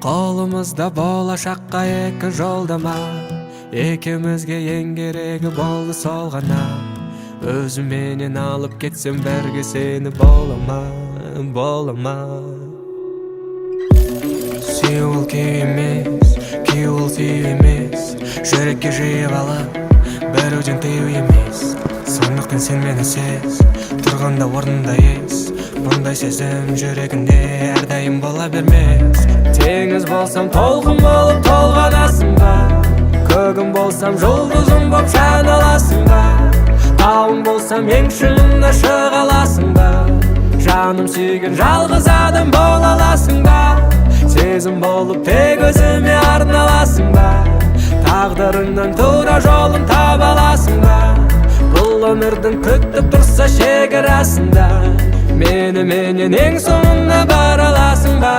Қолымызда болашаққа екі жолдама, екеумізге ең керегі болды сол ғана. Өзіменен алып кетсем бәрге сені болама. Сүйу ол күй емес, күй ол сүйу емес. Жүрекке жиып алып, бәруден тыю емес. Сондықтан сен мені сез, тұрғанда орнында ес. Бұндай сезім жүрегінде әрдайым бола бермес. Теңіз болсам толқын болып толғанасың ба? Көгім болсам жұлдызым боп жаналасың ба? Тауың болсам ең шыңына шыға аласың ба? Жаным сүйген жалғыз адам бола аласың ба? Сезім болып тек өзіме арналасың ба? Тағдырыңнан тура жолын таба аласың ба? Бұл өмірдің күтіп тұрса шекарасында, мені менен ең соңына бара аласың ба?